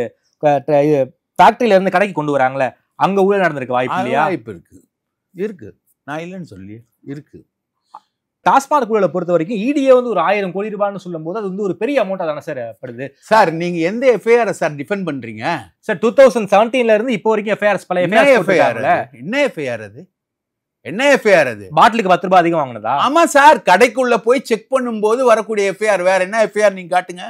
S4: ஃபேக்டரியில இருந்து கடைக்கு கொண்டு வராங்களே, அங்க ஊழல் நடந்திருக்கு வாய்ப்பு இல்லையா?
S5: வாய்ப்பு இருக்கு. நான் இல்லைன்னு சொல்லி இருக்கு.
S4: டாஸ்மார்க் ஊழலை பொறுத்த வரைக்கும் இடியே வந்து ஒரு 1000 கோடி ரூபாய்னு சொல்லும் போது அது வந்து ஒரு பெரிய அமௌண்டா தானே சார் படுது?
S5: சார் நீங்க எந்த எஃப்ஐஆர் சார் டிஃபெண்ட் பண்றீங்க?
S4: சார் 2017ல இருந்து இப்போ வரைக்கும் எஃப்ஐஆர்ஸ் பல எஃப்ஐஆர்.
S5: என்ன எஃப்ஐஆர் அது? என்ன எஃப்ஐஆர் அது?
S4: பாட்டிலுக்கு 10 ரூபாய் அதிகம் வாங்கினதா?
S5: ஆமா சார், கடைக்குள்ள போய் செக் பண்ணும்போது வரக்கூடிய எஃப்ஐஆர். வேற என்ன எஃப்ஐஆர் நீங்க காட்டுங்க.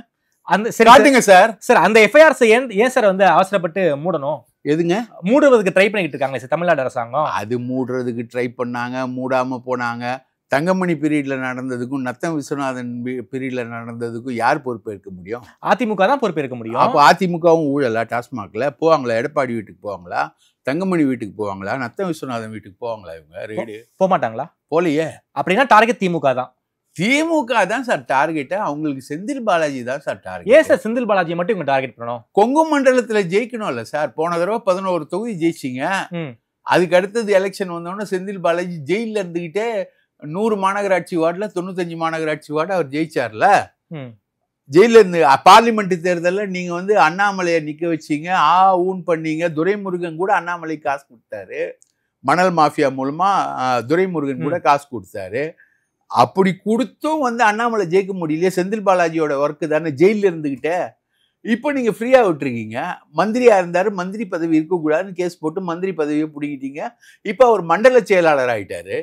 S4: அந்த சரி
S5: காட்டுங்க சார்.
S4: சார் அந்த எஃப்ஐஆர்ஸ் ஏன் சார் வந்து அவசரப்பட்டு மூடணும்?
S5: எதுங்க
S4: மூடுவதற்கு ட்ரை பண்ணிட்டு இருக்காங்க சார் தமிழ்நாடு அரசாங்கம்.
S5: அது மூடுறதுக்கு ட்ரை பண்ணாங்க, மூடாம போனாங்க. தங்கமணி பீரியட்ல நடந்ததுக்கும் நத்தம் விஸ்வநாதன் பீரியட்ல நடந்ததுக்கும் யார் பொறுப்பேற்க முடியும்?
S4: அதிமுக தான் பொறுப்பேற்க முடியும்.
S5: அப்போ அதிமுகவும் ஊழலா? டாஸ்மாக்ல போவாங்களா? எடப்பாடி வீட்டுக்கு போவாங்களா? தங்கமணி வீட்டுக்கு போவாங்களா? நத்தம் விஸ்வநாதன் வீட்டுக்கு போவாங்களா? இவங்க ரெய்டு
S4: போக மாட்டாங்களா?
S5: போலையே.
S4: அப்படின்னா டார்கெட் திமுக தான்.
S5: திமுக தான் சார் டார்கெட். அவங்களுக்கு செந்தில் பாலாஜி தான் சார் டார்கெட்.
S4: ஏன் சார் செந்தில் பாலாஜியை மட்டும் இவங்க டார்கெட் பண்ணணும்?
S5: கொங்கு மண்டலத்துல ஜெயிக்கணும்ல சார். போன தடவை 11 தொகுதி ஜெயிச்சிங்க. அதுக்கு அடுத்தது எலெக்ஷன் வந்தோடனே செந்தில் பாலாஜி ஜெயில இருந்துகிட்டே 100 மாநகராட்சி வார்டுல 95 மாநகராட்சி வார்டு அவர் ஜெயிச்சார்ல. ஜெயில இருந்து பார்லிமெண்ட் தேர்தல்ல நீங்க வந்து அண்ணாமலையை நிக்க வச்சீங்க, ஊன் பண்ணீங்க. துரைமுருகன் கூட அண்ணாமலை காசு கொடுத்தாரு. மணல் மாஃபியா மூலமா துரைமுருகன் கூட காசு கொடுத்தாரு. அப்படி கொடுத்தும் வந்து அண்ணாமலை ஜெயிக்க முடியலையே. செந்தில் பாலாஜியோட ஒர்க்கு தானே ஜெயில இருந்துகிட்ட. இப்போ நீங்க ஃப்ரீயா விட்டுருக்கீங்க. மந்திரியா இருந்தாரு, மந்திரி பதவி இருக்கக்கூடாதுன்னு கேஸ் போட்டு மந்திரி பதவியை பிடிக்கிட்டீங்க. இப்ப அவர் மண்டல செயலாளர் ஆயிட்டாரு.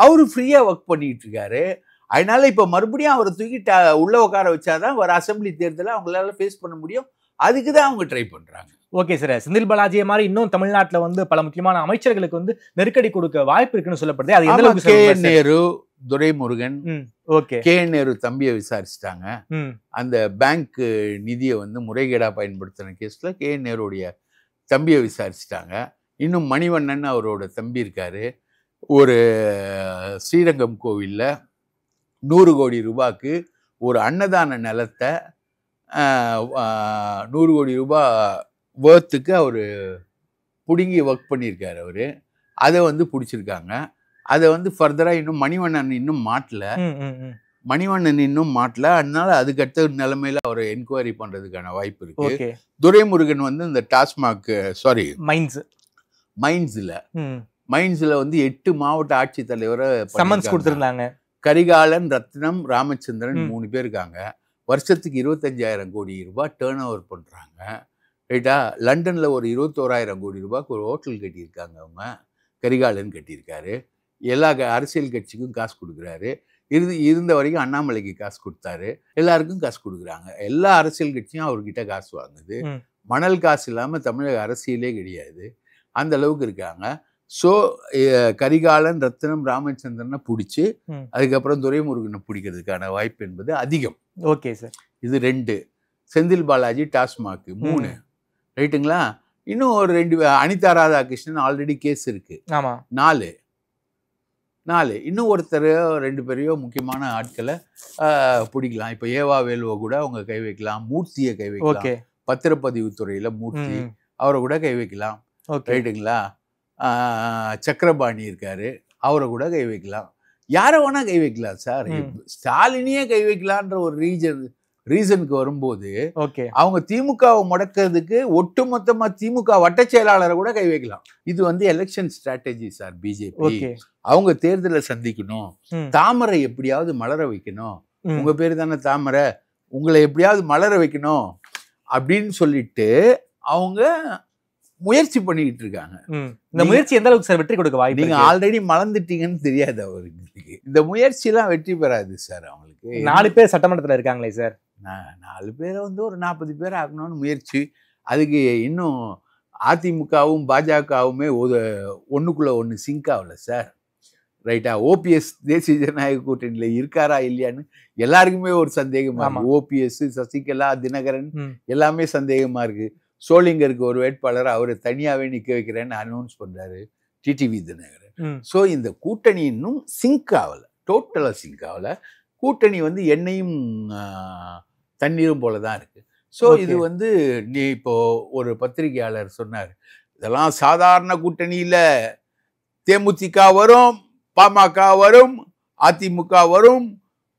S5: அவரு ஃப்ரீயா ஒர்க் பண்ணிட்டு இருக்காரு. அதனால இப்ப மறுபடியும் அவரை தூக்கி உள்ள உட்கார வச்சாதான் ஒரு அசம்பிளி தேர்தலை அவங்களால ஃபேஸ் பண்ண முடியும். அதுக்குதான் அவங்க ட்ரை பண்றாங்க.
S4: Okay sir. செந்தில் பாலாஜியை மாதிரி இன்னும் தமிழ்நாட்டுல வந்து பல முக்கியமான அமைச்சர்களுக்கு வந்து நெருக்கடி கொடுக்க வாய்ப்பு இருக்குன்னு சொல்லப்படுது. அது எந்த அளவுக்கு?
S5: கே நேரு, துரைமுருகன், கே நேரு தம்பியை விசாரிச்சுட்டாங்க. அந்த பேங்க் நிதியை வந்து முறைகேடா பயன்படுத்தின கேஸ்ல கே நேருடைய தம்பியை விசாரிச்சுட்டாங்க. இன்னும் மணிவண்ணன் அவரோட தம்பி இருக்காரு. ஒரு ஸ்ரீரங்கம் கோவில்ல 100 கோடி ரூபாய்க்கு ஒரு அன்னதான நிலத்தை 100 கோடி ரூபாய் வேர்த்துக்கு அவரு பிடுங்கி ஒர்க் பண்ணியிருக்காரு. அவரு அதை வந்து பிடிச்சிருக்காங்க. அதை வந்து ஃபர்தரா இன்னும் மணிவண்ணன் இன்னும் மாட்டல. அதனால அதுக்கு அடுத்த நிலைமையில அவரை என்கொயரி பண்றதுக்கான வாய்ப்பு இருக்கு. துரைமுருகன் வந்து இந்த டாஸ்மாக் மைன்ஸ்ல வந்து 8 மாவட்ட ஆட்சித்தலைவரை
S4: சம்மன்ஸ் கொடுத்திருந்தாங்க.
S5: கரிகாலன், ரத்னம், ராமச்சந்திரன் 3 பேர் இருக்காங்க. வருஷத்துக்கு 25,000 கோடி ரூபாய் டேர்ன் ஓவர் பண்றாங்க. ரைட்டா? லண்டன்ல ஒரு 21,000 கோடி ரூபாய்க்கு ஒரு ஹோட்டல் கட்டியிருக்காங்க. அவங்க கரிகாலன் கட்டியிருக்காரு. எல்லா அரசியல் கட்சிக்கும் காசு கொடுக்குறாரு. இருந்த வரைக்கும் அண்ணாமலைக்கு காசு கொடுத்தாரு. எல்லாருக்கும் காசு கொடுக்குறாங்க. எல்லா அரசியல் கட்சியும் அவர்கிட்ட காசு வாங்குது. மணல் காசு இல்லாம தமிழக அரசியலே கிடையாது. அந்த அளவுக்கு இருக்காங்க. ஸோ கரிகாலன், ரத்னம், ராமச்சந்திரனை பிடிச்சி அதுக்கப்புறம் துரைமுருகனை பிடிக்கிறதுக்கான வாய்ப்பு என்பது அதிகம்.
S4: Okay sir. இது
S5: 2. செந்தில் பாலாஜி, டாஸ்மாக் 3. ரைட்டுங்களா? இன்னும் ஒரு 2 அனிதா ராதாகிருஷ்ணன் ஆல்ரெடி கேஸ் இருக்கு. 4. இன்னும் ஒருத்தர் 2 பேரையோ முக்கியமான ஆட்களை பிடிக்கலாம். இப்போ ஏவா வேலுவை கூட அவங்க கை வைக்கலாம். மூர்த்தியை கை வைக்கலாம். பத்திரப்பதிவு துறையில மூர்த்தி, அவரை கூட கை வைக்கலாம். ரைட்டுங்களா? சக்கரபாணி இருக்காரு, அவரை கூட கை வைக்கலாம். யாரை வேணா கை வைக்கலாம் சார். ஸ்டாலினியே கை வைக்கலான்ற ஒரு ரீசனுக்கு வரும்போது அவங்க திமுகவை முடக்கிறதுக்கு ஒட்டுமொத்தமா திமுக வட்ட செயலாளரை கூட கை வைக்கலாம். இது வந்து எலெக்ஷன் ஸ்ட்ராட்டஜி சார். பிஜேபி அவங்க தேர்தலை சந்திக்கணும், தாமரை எப்படியாவது மலர வைக்கணும். உங்க பேரு தானே தாமரை, உங்களை எப்படியாவது மலர வைக்கணும் அப்படின்னு சொல்லிட்டு அவங்க முயற்சி பண்ணிக்கிட்டு இருக்காங்க.
S4: இந்த முயற்சி எந்த அளவுக்கு சார் வெற்றி கொடுக்க வாய்ப்பு?
S5: நீங்க ஆல்ரெடி மலர்ந்துட்டீங்கன்னு தெரியாது அவருக்கு. இந்த முயற்சி எல்லாம் வெற்றி பெறாது சார். அவங்களுக்கு
S4: 4 பேர் சட்டமன்றத்துல இருக்காங்களே சார்.
S5: 4 பேரை வந்து ஒரு 40 பேர் ஆகணும்னு முயற்சி. அதுக்கு இன்னும் அதிமுகவும் பாஜகவுமே ஒண்ணுக்குள்ள ஒண்ணு சிங்க் ஆகல சார். ரைட்டா? ஓபிஎஸ் தேசிய ஜனநாயக கூட்டணியில இருக்காரா இல்லையான்னு எல்லாருக்குமே ஒரு சந்தேகமா இருக்கு. ஓபிஎஸ், சசிகலா, தினகரன் எல்லாமே சந்தேகமா இருக்கு. சோளிங்கருக்கு ஒரு வேட்பாளர் அவரை தனியாவே நிக்க வைக்கிறேன்னு அனௌன்ஸ் பண்றாரு டிடிவி தினகரன். ஸோ இந்த கூட்டணி இன்னும் சிங்க் ஆகல, டோட்டலா சிங்க் ஆகல. கூட்டணி வந்து எண்ணெயும் தண்ணீரும் போலதான் இருக்கு. ஸோ இது வந்து நீ இப்போ ஒரு பத்திரிகையாளர் சொன்னார், இதெல்லாம் சாதாரண கூட்டணியில தேமுதிக வரும், பாமக வரும், அதிமுக வரும்,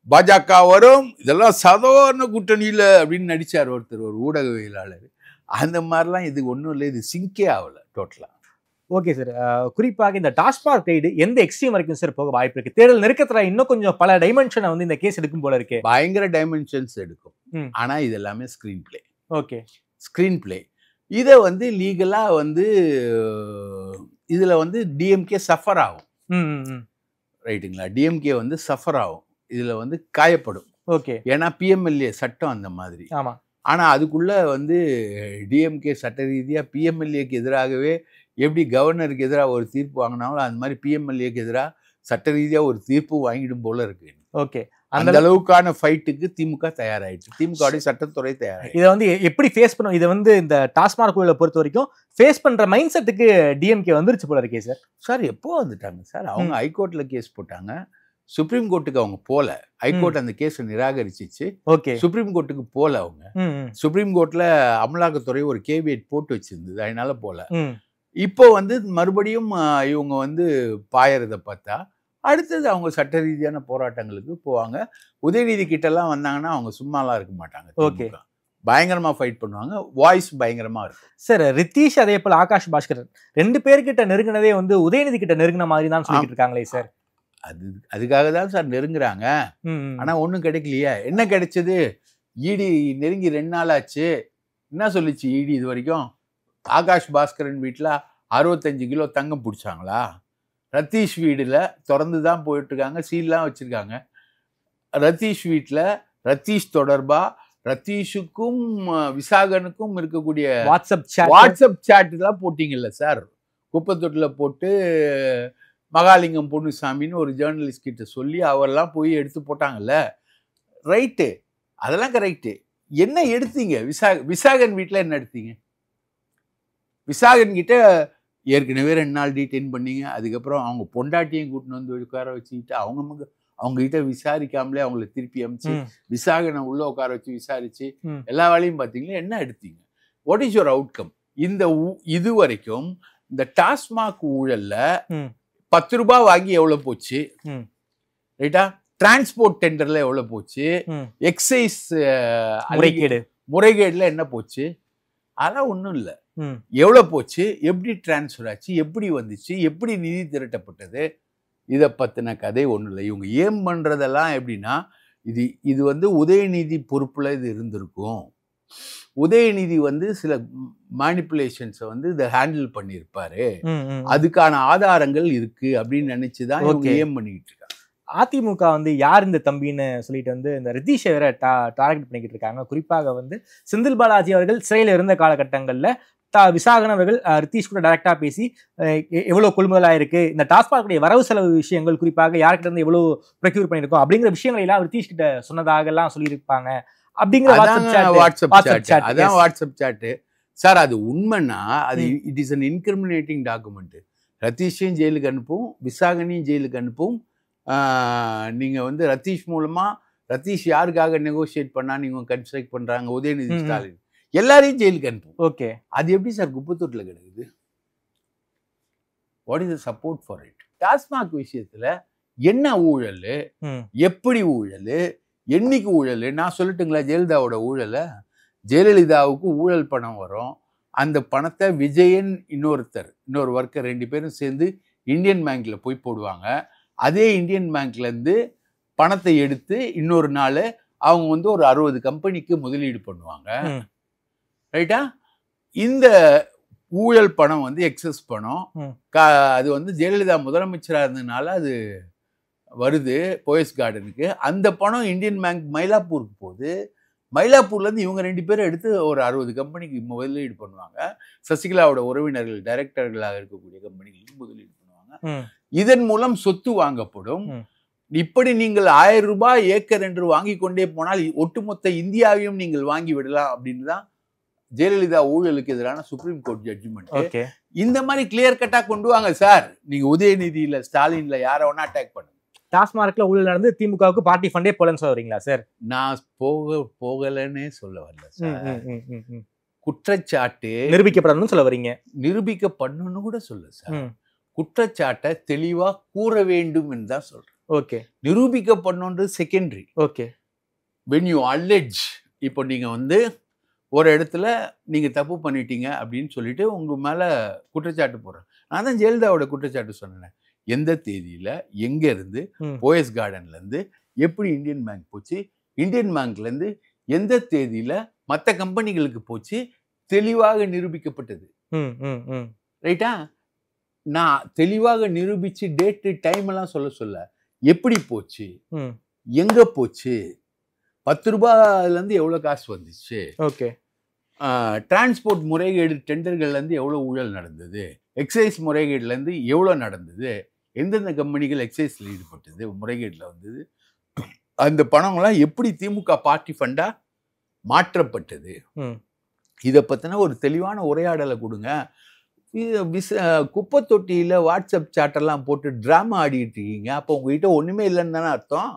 S5: பாஜக வரும், இதெல்லாம் சாதாரண கூட்டணியில அப்படின்னு நடிச்சார் ஒருத்தர், ஒரு ஊடகவியலாளர். அந்த மாதிரிலாம் இது ஒன்றும் இல்லை, இது சிங்கே ஆகல டோட்டலா.
S4: Okay sir. குறிப்பாக இந்த டாஸ்மாக் ரைடு எந்த எக்ஸ்ட்ரீம் வரைக்கும் சார் போக வாய்ப்பு இருக்கு? தேர்தல் நெருக்கத்துல இன்னும் கொஞ்சம் பல டைமென்ஷனை வந்து இந்த கேஸ் எடுக்கும் போல இருக்கு.
S5: பயங்கர டைமென்ஷன்ஸ் எடுக்கும். ஆனா இது எல்லாமே screen play.
S4: Okay, screen play.
S5: இதை வந்து லீகலா வந்து இதுல வந்து டிஎம்கே சஃபர் ஆகும். ரைட்டுங்களா? டிஎம்கே வந்து சஃபர் ஆகும், இதுல வந்து காயப்படும்.
S4: ஓகே.
S5: ஏன்னா பிஎம்எல்ஏ சட்டம் அந்த மாதிரி.
S4: ஆமா.
S5: ஆனால் அதுக்குள்ள வந்து டிஎம்கே சட்ட ரீதியாக பிஎம்எல்ஏக்கு எதிராகவே எப்படி கவர்னருக்கு எதிராக ஒரு தீர்ப்பு வாங்கினாங்களோ அந்த மாதிரி பிஎம்எல்ஏக்கு எதிராக சட்ட ரீதியாக ஒரு தீர்ப்பு வாங்கிடும் போல இருக்கு.
S4: ஓகே,
S5: அந்த அளவுக்கான ஃபைட்டுக்கு திமுக தயாராயிடுச்சு, திமுக சட்டத்துறை தயாராயிடுச்சு.
S4: இதை வந்து எப்படி ஃபேஸ் பண்ணும்? இதை வந்து இந்த டாஸ்மாக் ஊழலை பொறுத்த வரைக்கும் ஃபேஸ் பண்ற மைண்ட் செட்டுக்கு டிஎம்கே வந்துருச்சு போல இருக்கே சார்.
S5: சார் எப்போ வந்துட்டாங்க சார்? அவங்க ஹைகோர்ட்ல கேஸ் போட்டாங்க, சுப்ரீம் கோர்ட்டுக்கு அவங்க போல. ஹைகோர்ட் அந்த கேஸை நிராகரிச்சிச்சு.
S4: ஓகே,
S5: சுப்ரீம் கோர்ட்டுக்கு போல. அவங்க சுப்ரீம் கோர்ட்ல அமலாக்கத்துறை ஒரு கேவியட் போட்டு வச்சிருந்தது, அதனால போல. இப்போ வந்து மறுபடியும் இவங்க வந்து பாயறதை பார்த்தா அடுத்தது அவங்க சட்ட ரீதியான போராட்டங்களுக்கு போவாங்க. உதயநிதி கிட்டலாம் வந்தாங்கன்னா அவங்க சும்மாலாம் இருக்க மாட்டாங்க.
S4: ஓகே,
S5: பயங்கரமா ஃபைட் பண்ணுவாங்க, வாய்ஸ் பயங்கரமா இருக்கும்.
S4: சார் ரித்தீஷ் அதே போல ஆகாஷ் பாஸ்கர் 2 பேர்கிட்ட நெருங்கினதே வந்து உதயநிதி கிட்ட நெருங்கின மாதிரி தான் சொல்லிட்டு இருக்காங்களே சார்.
S5: அதுக்காக தான் சார் நெருங்குறாங்க. ஆனா ஒன்றும் கிடைக்கலையே. என்ன கிடைச்சது? இடி நெருங்கி 2 நாள் ஆச்சு. என்ன சொல்லிச்சு இடி இது வரைக்கும்? ஆகாஷ் பாஸ்கரன் வீட்டில் 65 கிலோ தங்கம் பிடிச்சாங்களா? ரத்தீஷ் வீடுல திறந்து தான் போயிட்டு இருக்காங்க, சீல்லாம் வச்சிருக்காங்க. ரத்தீஷ் வீட்டில் ரத்தீஷ் தொடர்பா ரத்தீஷுக்கும் விசாகனுக்கும் இருக்கக்கூடிய வாட்ஸ்அப் சாட்டுலாம் போட்டிங்கல்ல சார். குப்பத்தொட்டில் போட்டு மகாலிங்கம் பொன்னுசாமின்னு ஒரு ஜேர்னலிஸ்ட் கிட்ட சொல்லி அவரெல்லாம் போய் எடுத்து போட்டாங்கல்ல. ரைட்டு, அதெல்லாம் கரெக்டு. என்ன எடுத்தீங்க? விசாகன் வீட்டில் என்ன எடுத்தீங்க? விசாகன் கிட்ட ஏற்கனவே 2 நாள் டீடைன் பண்ணீங்க. அதுக்கப்புறம் அவங்க பொண்டாட்டியும் கூட்டின்னு வந்து உட்கார வச்சுக்கிட்டு அவங்க கிட்ட விசாரிக்காமலே அவங்கள திருப்பி அமிச்சு விசாகனை உள்ள உட்கார வச்சு விசாரிச்சு எல்லா வேலையும் பார்த்தீங்களா? என்ன எடுத்தீங்க? What is your outcome? இது வரைக்கும் இந்த டாஸ்மாக் ஊழல்ல 10 ரூபாய் வாங்கி எவ்வளவு போச்சு? ரைட்டா? டிரான்ஸ்போர்ட் டெண்டர்ல எவ்வளவு போச்சு? எக்ஸைஸ் முறைகேடுல என்ன போச்சு? அதெல்லாம் ஒன்றும் இல்லை. எவ்வளோ போச்சு? எப்படி டிரான்ஸ்ஃபர் ஆச்சு? எப்படி வந்துச்சு? எப்படி நிதி திரட்டப்பட்டது? இதை பற்றின கதை ஒன்றும் இல்லை. இவங்க ஏம் பண்ணுறதெல்லாம் எப்படின்னா, இது வந்து உதயநிதி பொறுப்பில் இது இருந்திருக்கும். உதயநிதி வந்து சில மேனிப்புலேஷன்ஸை வந்து இதை ஹேண்டில் பண்ணியிருப்பாரு, அதுக்கான ஆதாரங்கள் இருக்கு அப்படின்னு நினைச்சுதான் இவங்க ஏம் பண்ணிக்கிட்டு இருக்காங்க.
S4: அதிமுக வந்து யார் இந்த தம்பின்னு சொல்லிட்டு வந்து இந்த ரித்தீஷை வேற டார்கெட் பண்ணிக்கிட்டு இருக்காங்க. குறிப்பாக வந்து செந்தில் பாலாஜி அவர்கள் சிறையில் இருந்த காலகட்டங்களில் விசாகன் அவர்கள் ரித்தீஷ் கூட டைரக்டா பேசி எவ்வளவு கொள்முதல் ஆயிருக்கு, இந்த டாஸ்மாக் வரவு செலவு விஷயங்கள், குறிப்பாக யார்கிட்ட இருந்து எவ்வளவு ப்ரொக்யூர் பண்ணிருக்கோம் அப்படிங்கிற விஷயங்களை எல்லாம் ரித்தீஷ் கிட்ட சொன்னதாக எல்லாம் சொல்லியிருப்பாங்க. அப்படிங்கிற
S5: வாட்ஸ்அப் சாட்டு சார். அது உண்மைன்னா அது it is an incriminating document. ரத்தீஷையும் ஜெயிலுக்கு அனுப்பும், விசாகனையும் ஜெயிலுக்கு அனுப்பும். நீங்க வந்து ரத்தீஷ் மூலமா ரத்தீஷ் யாருக்காக நெகோசியேட் பண்ணா நீங்க கன்ஸ்ட்ரக்ட் பண்றாங்க, உதயநிதி ஸ்டாலின் எல்லாரையும் ஜெயிலுக்கு அனுப்பும்.
S4: ஓகே,
S5: அது எப்படி சார் குப்பத்தொட்டில் கிடக்குது? What is the support for it? TASMAC விஷயத்துல என்ன ஊழல், எப்படி ஊழல், என்னைக்கு ஊழல்? நான் சொல்லட்டுங்களா ஜெயலலிதாவோட ஊழலை? ஜெயலலிதாவுக்கு ஊழல் பணம் வரும், அந்த பணத்தை விஜயன் இன்னொரு ஒர்க்கர் 2 பேரும் சேர்ந்து இந்தியன் பேங்க்ல போய் போடுவாங்க. அதே இந்தியன் பேங்க்லேருந்து பணத்தை எடுத்து இன்னொரு நாள் அவங்க வந்து ஒரு 60 கம்பெனிக்கு முதலீடு பண்ணுவாங்க. ரைட்டா? இந்த ஊழல் பணம் வந்து எக்ஸஸ் பணம். அது வந்து ஜெயலலிதா முதலமைச்சராக இருந்ததுனால அது வருது போயஸ் கார்டனுக்கு. அந்த பணம் இந்தியன் பேங்க் மயிலாப்பூருக்கு போகுது. மயிலாப்பூர்லேருந்து இவங்க 2 பேரும் எடுத்து ஒரு 60 கம்பெனிக்கு முதலீடு பண்ணுவாங்க. சசிகலாவோட உறவினர்கள் டைரக்டர்களாக இருக்கக்கூடிய கம்பெனிகளுக்கு முதலீடு பண்ணுவாங்க. இதன் மூலம் சொத்து வாங்கப்படும். இப்படி நீங்கள் 1000 ரூபாய் ஏக்கர் என்று வாங்கி கொண்டே போனால் ஒட்டுமொத்த இந்தியாவையும் நீங்கள் வாங்கி விடலாம் அப்படின்னு தான் ஜெயலலிதா ஊழலுக்கு எதிரான சுப்ரீம் கோர்ட் ஜட்ஜ்மெண்ட். இந்த மாதிரி கிளியர் கட்டா கொண்டு வாங்க சார். நீங்க உதயநிதியில ஸ்டாலின்ல யார வேணா அட்டாக் பண்ணுங்க.
S4: டாஸ்மார்க்ல ஊழல் நடந்து திமுகவுக்கு பார்ட்டி ஃபண்டே போலன்னு சொல்றீங்களா சார்?
S5: நான் போகலன்னே சொல்ல வரல சார். குற்றச்சாட்டு
S4: நிரூபிக்கப்படணும்னு சொல்ல வரீங்க.
S5: நிரூபிக்கப்படணும்னு கூட சொல்ல சார். குற்றச்சாட்டை தெளிவா கூற வேண்டும் என்று தான் சொல்றேன்.
S4: ஓகே,
S5: நிரூபிக்கப்படணுன்றது secondary.
S4: Okay,
S5: when you allege, இப்போ நீங்க வந்து ஒரு இடத்துல நீங்க தப்பு பண்ணிட்டீங்க அப்படின்னு சொல்லிட்டு உங்க மேல குற்றச்சாட்டு போடுறேன். நான் தான் ஜெயலலிதாவோட குற்றச்சாட்டு சொன்னேன். எந்த தேதியில எங்க இருந்து போயஸ் கார்டன்ல இருந்து எப்படி இந்தியன் பேங்க் போச்சு, இந்தியன் பேங்க்ல இருந்து எந்த தேதியில மற்ற கம்பெனிகளுக்கு போச்சு, தெளிவாக நிரூபிக்கப்பட்டது. ரைட்டா? நான் தெளிவாக நிரூபிச்சு டேட்டு டைம் எல்லாம் சொல்ல எப்படி போச்சு, எங்க போச்சு, 10 ரூபாயிலேருந்து எவ்வளோ காசு வந்துச்சு,
S4: ஓகே,
S5: டிரான்ஸ்போர்ட் முறைகேடு டெண்டர்கள்லேருந்து எவ்வளோ ஊழல் நடந்தது, எக்ஸைஸ் முறைகேடுலேருந்து எவ்வளோ நடந்தது, எந்தெந்த கம்பெனிகள் எக்ஸைஸில் ஈடுபட்டது, முறைகேட்டில் வந்தது, அந்த பணங்கள்லாம் எப்படி திமுக பார்ட்டி ஃபண்டாக மாற்றப்பட்டது, இதை பற்றின ஒரு தெளிவான உரையாடலை கொடுங்க. குப்பை தொட்டியில் வாட்ஸ்அப் சாட்டெல்லாம் போட்டு ட்ராமா ஆடிட்டு இருக்கீங்க. அப்போ உங்ககிட்ட ஒன்றுமே இல்லைன்னு தானே அர்த்தம்.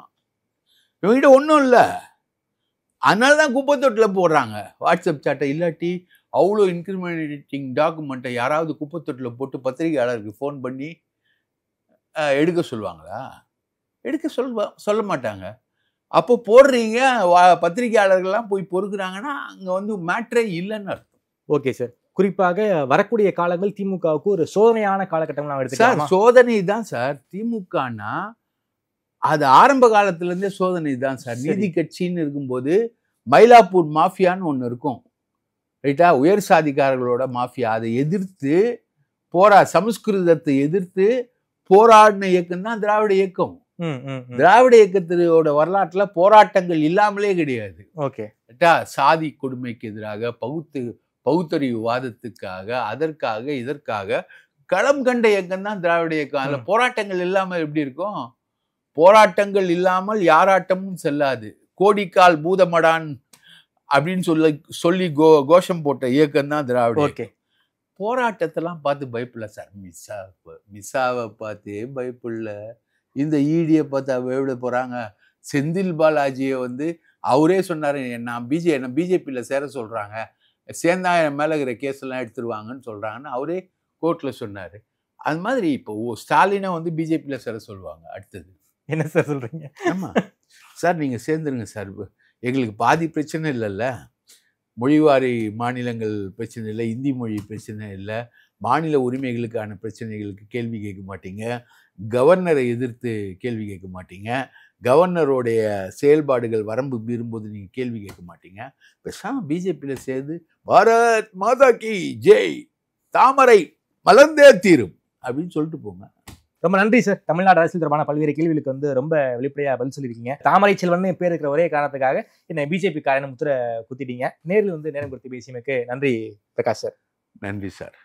S5: இவங்ககிட்ட ஒன்றும் இல்லை, அதனால தான் குப்பை தொட்டில் போடுறாங்க வாட்ஸ்அப் சாட்டை. இல்லாட்டி அவ்வளோ இன்கிரிமினேட்டிங் டாக்குமெண்ட்டை யாராவது குப்பை தொட்டில் போட்டு பத்திரிகையாளருக்கு ஃபோன் பண்ணி எடுக்க சொல்லுவாங்களா? எடுக்க சொல்ல மாட்டாங்க. அப்போ போடுறீங்க, பத்திரிகையாளர்கள்லாம் போய் பொறுக்குறாங்கன்னா அங்கே வந்து மேட்ரே இல்லைன்னு அர்த்தம்.
S4: Okay sir. குறிப்பாக வரக்கூடிய காலங்கள் திமுகவுக்கு ஒரு சோதனையான காலகட்டம் நான் எடுத்துக்கலாம்.
S5: சார் சோதனை தான் சார். திமுகனா அது ஆரம்ப காலத்துலேருந்தே சோதனை தான் சார். நீதி கட்சின்னு இருக்கும்போது மயிலாப்பூர் மாஃபியான்னு ஒன்று இருக்கும், ரைட்டா? உயர் சாதிக்காரர்களோட மாஃபியா. அதை எதிர்த்து சமஸ்கிருதத்தை எதிர்த்து போராடின இயக்கம் தான் திராவிட இயக்கம். திராவிட இயக்கத்தோட வரலாற்றுல போராட்டங்கள் இல்லாமலே கிடையாது.
S4: ஓகே,
S5: சாதி கொடுமைக்கு எதிராக, பகுத்தறிவுவாதத்துக்காக, அதற்காக இதற்காக களம் கண்ட இயக்கம் தான் திராவிட இயக்கம். அதுல போராட்டங்கள் இல்லாமல் எப்படி இருக்கும்? போராட்டங்கள் இல்லாமல் யாராட்டமும் செல்லாது. கோடிக்கால் பூதமடான் அப்படின்னு சொல்லி கோஷம் போட்ட இயக்கம் தான் திராவிட.
S4: ஓகே,
S5: போராட்டத்தெல்லாம் பார்த்து பயப்படல சார். மிஸ்ஸாவை பார்த்து பயப்படல. இந்த ஈடியை பார்த்து பயப்பட போறாங்க. செந்தில் பாலாஜியை வந்து அவரே சொன்னாரு, என்ன பிஜேபியில் சேர சொல்றாங்க, சேர்ந்தா என் மேல இருக்கிற கேஸ் எல்லாம் எடுத்துருவாங்கன்னு சொல்றாங்கன்னு அவரே கோர்ட்ல சொன்னாரு. அது மாதிரி இப்போ ஸ்டாலினை வந்து பிஜேபியில் சேர சொல்லுவாங்க. அடுத்தது
S4: என்ன சார் சொல்றீங்க?
S5: ஆமா சார், நீங்க சேர்ந்துருங்க சார், எங்களுக்கு பாதி பிரச்சனை இல்லைல்ல, மொழிவாரி மாநிலங்கள் பிரச்சனை இல்லை, இந்தி மொழி பிரச்சனை இல்லை, மாநில உரிமைகளுக்கான பிரச்சனைகளுக்கு கேள்வி கேட்க மாட்டீங்க, கவர்னரை எதிர்த்து கேள்வி கேட்க மாட்டீங்க, கவர்னருடைய செயல்பாடுகள் வரம்பு மீறும்போது நீங்கள் கேள்வி கேட்க மாட்டீங்க. பேசாம பிஜேபியில் சேர்ந்து பாரத் மாதா கி ஜெய், தாமரை மலர்ந்தே தீரும் அப்படின்னு சொல்லிட்டு போங்க.
S4: ரொம்ப நன்றி சார். தமிழ்நாடு அரசியல் தொடர்பான பல்வேறு கேள்விகளுக்கு வந்து ரொம்ப வெளிப்படையாக பதில் சொல்லியிருக்கீங்க. தாமரை செல்வன் பேர் இருக்கிற ஒரே காரணத்துக்காக என்னை பிஜேபி காரணம் முத்திர குத்திட்டீங்க. நேரில் வந்து நேரம் கொடுத்து பேசியமைக்கு நன்றி பிரகாஷ் சார்.
S5: நன்றி சார்.